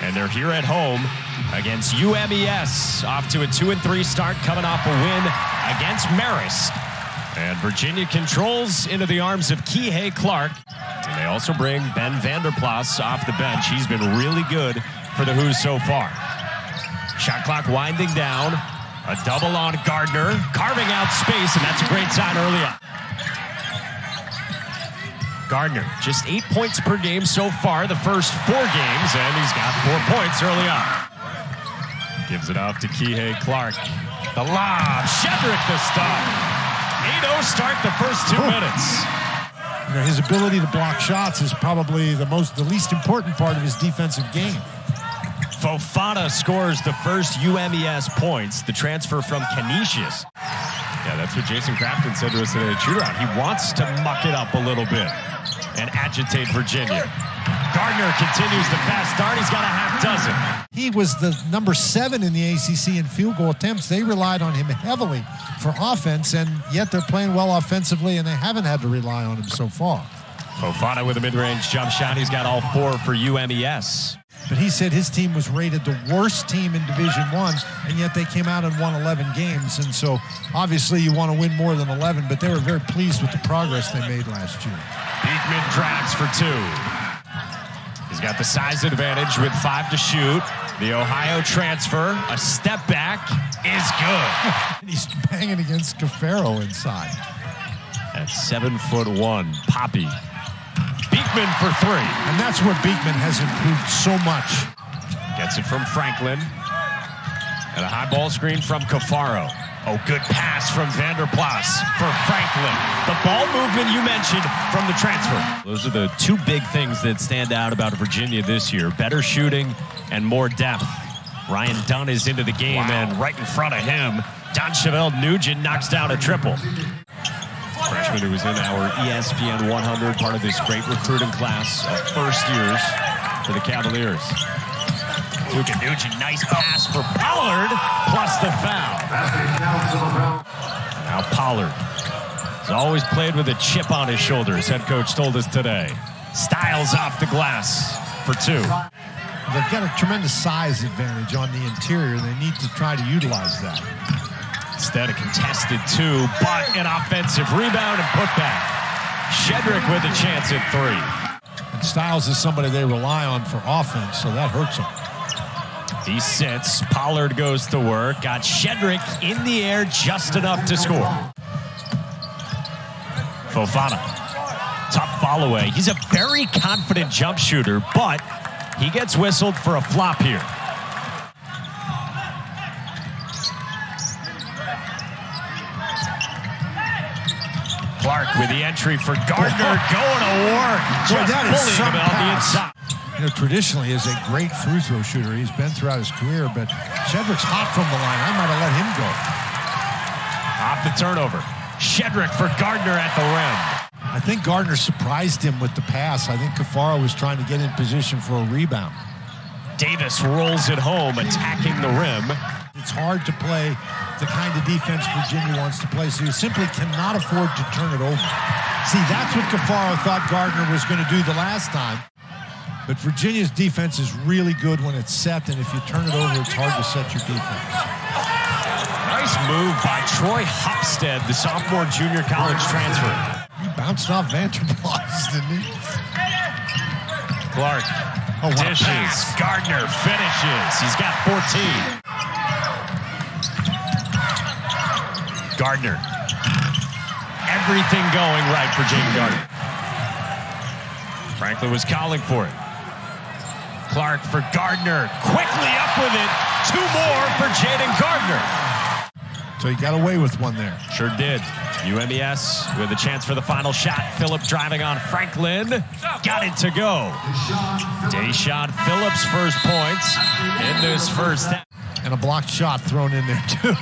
And they're here at home against UMES. Off to a 2-3 start, coming off a win against Marist. And Virginia controls into the arms of Kihei Clark. And they also bring Ben Vanderplas off the bench. He's been really good for the Hoos so far. Shot clock winding down. A double on Gardner, carving out space, and that's a great sign early on. Gardner, just 8 points per game so far, the first 4 games, and he's got 4 points early on. Gives it off to Kihei Clark. The lob, Shedrick the stop. 8-0 start the first 2 minutes. You know, his ability to block shots is probably the least important part of his defensive game. Fofana scores the first UMES points, the transfer from Canisius. Yeah, that's what Jason Crafton said to us today at shootaround. He wants to muck it up a little bit and agitate Virginia. Gardner continues the fast start. He's got a half dozen. He was the number 7 in the ACC in field goal attempts. They relied on him heavily for offense, and yet they're playing well offensively, and they haven't had to rely on him so far. Fofana with a mid-range jump shot. He's got all 4 for UMES. But he said his team was rated the worst team in Division I, and yet they came out and won 11 games. And so, obviously, you want to win more than 11, but they were very pleased with the progress they made last year. Beekman drives for 2. He's got the size advantage with 5 to shoot. The Ohio transfer, a step back, is good. He's banging against Cafaro inside. At 7'1", Poppy. Beekman for 3. And that's where Beekman has improved so much. Gets it from Franklin. And a high ball screen from Cafaro. Oh, good pass from Vanderplas for Franklin. The ball movement you mentioned from the transfer. Those are the 2 big things that stand out about Virginia this year. Better shooting and more depth. Ryan Dunn is into the game, and right in front of him, Don Chevelle Nugent knocks down a triple. Freshman who was in our ESPN 100, part of this great recruiting class of first years for the Cavaliers. Luka Nugent, nice pass for Pollard, plus the foul. Now Pollard has always played with a chip on his shoulder, as head coach told us today. Styles off the glass for 2. They've got a tremendous size advantage on the interior. They need to try to utilize that. Instead, a contested 2, but an offensive rebound and putback. Shedrick with a chance at 3. And Styles is somebody they rely on for offense, so that hurts them. He sits. Pollard goes to work. Got Shedrick in the air just enough to score. Fofana. Tough follow away. He's a very confident jump shooter, but he gets whistled for a flop here. Clark with the entry for Gardner, going to work. Just bullying him on the inside. You know, traditionally is a great free throw shooter. He's been throughout his career, but Shedrick's hot from the line. I might have let him go. Off the turnover. Shedrick for Gardner at the rim. I think Gardner surprised him with the pass. I think Cafaro was trying to get in position for a rebound. Davis rolls it home, attacking the rim. It's hard to play the kind of defense Virginia wants to play, so you simply cannot afford to turn it over. See, that's what Cafaro thought Gardner was going to do the last time. But Virginia's defense is really good when it's set, and if you turn it over, it's hard to set your defense. Nice move by Troy Hopstead, the sophomore junior college transfer. He bounced off Vanderplas, didn't he? Clark dishes. Gardner finishes. He's got 14. Gardner. Everything going right for Jayden Gardner. Franklin was calling for it. Clark for Gardner. Quickly up with it. 2 more for Jayden Gardner. So he got away with one there. Sure did. UMES with a chance for the final shot. Phillip driving on Franklin. Got it to go. Deshaun Phillips' first points in this first half. And a blocked shot thrown in there, too.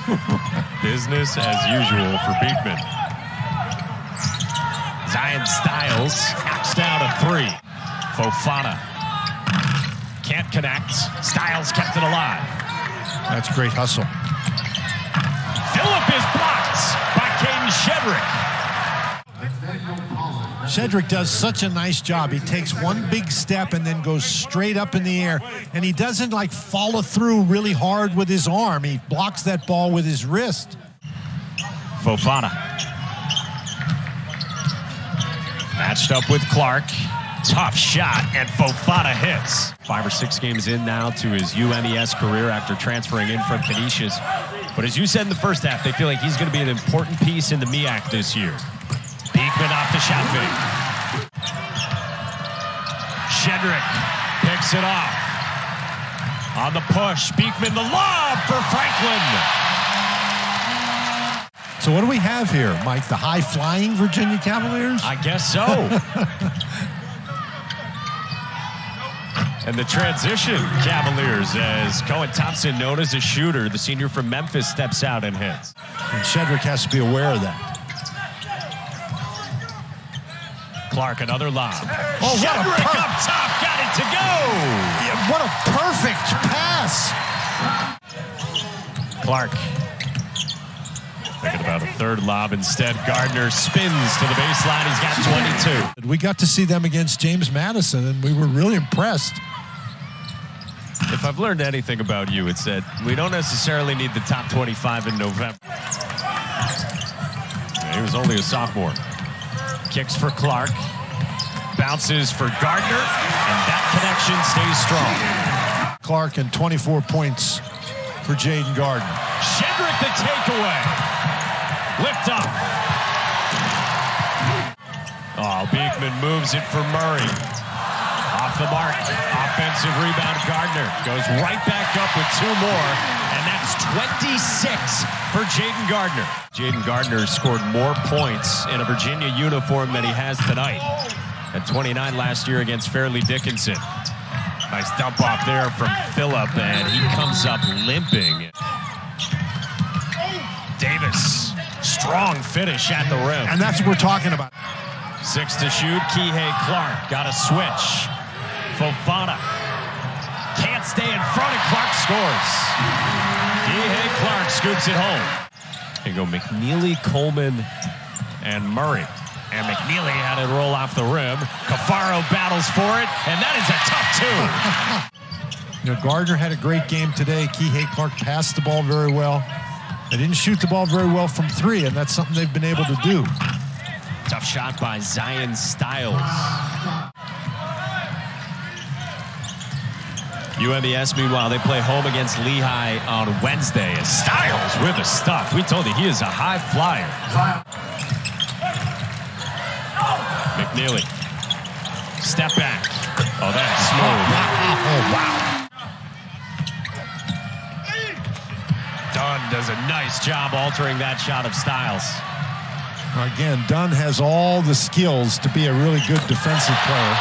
Business as usual for Beekman. Zion Styles knocks down a 3. Fofana can't connect. Styles kept it alive. That's great hustle. Phillip is blocked by Kadin Shedrick. Shedrick does such a nice job. He takes one big step and then goes straight up in the air, and he doesn't like follow through really hard with his arm. He blocks that ball with his wrist. Fofana. Matched up with Clark. Tough shot, and Fofana hits. 5 or 6 games in now to his UMES career after transferring in from Canisius. But as you said in the first half, they feel like he's going to be an important piece in the MEAC this year. Beekman off the shot fake. Shedrick picks it off. On the push, Beekman the lob for Franklin. So what do we have here, Mike? The high-flying Virginia Cavaliers? I guess so. And the transition Cavaliers as Cohen Thompson, known as a shooter, the senior from Memphis, steps out and hits. And Shedrick has to be aware of that. Clark, another lob. Oh, Shedrick up top, got it to go. Yeah, what a perfect pass. Clark thinking about a third lob instead. Gardner spins to the baseline. He's got 22. We got to see them against James Madison, and we were really impressed. If I've learned anything about you, it's that we don't necessarily need the top 25 in November. He was only a sophomore. Kicks for Clark. Bounces for Gardner, and that connection stays strong. Clark and 24 points for Jayden Gardner. Shedrick the takeaway. Lift up. Oh, Beekman moves it for Murray. Off the mark. Offensive rebound. Gardner goes right back up with 2 more, and that's 26 for Jayden Gardner. Jayden Gardner scored more points in a Virginia uniform than he has tonight. At 29 last year against Fairleigh Dickinson. Nice dump off there from Phillip, and he comes up limping. Davis, strong finish at the rim. And that's what we're talking about. 6 to shoot. Kihei Clark got a switch. Fofana can't stay in front, and Clark scores. Kihei Clark scoops it home. Here you go, McNeely, Coleman, and Murray. And McNeely had it roll off the rim. Cafaro battles for it, and that is a tough 2. You know, Gardner had a great game today. Kihei Clark passed the ball very well. They didn't shoot the ball very well from 3, and that's something they've been able to do. Tough shot by Zion Styles. UMES, meanwhile, they play home against Lehigh on Wednesday. And Styles with the stuff. We told you he is a high flyer. McNeely. Step back. Oh, that's smooth. Oh, wow. Dunn does a nice job altering that shot of Styles. Again, Dunn has all the skills to be a really good defensive player.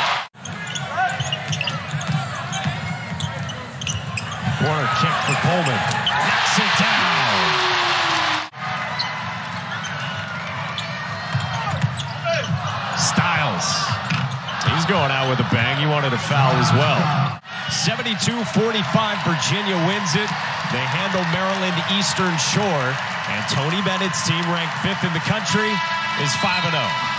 Corner kick for Coleman. Knocks it down. Styles. He's going out with a bang. He wanted a foul as well. 72-45, Virginia wins it. They handle Maryland Eastern Shore. And Tony Bennett's team, ranked 5th in the country, is 5-0.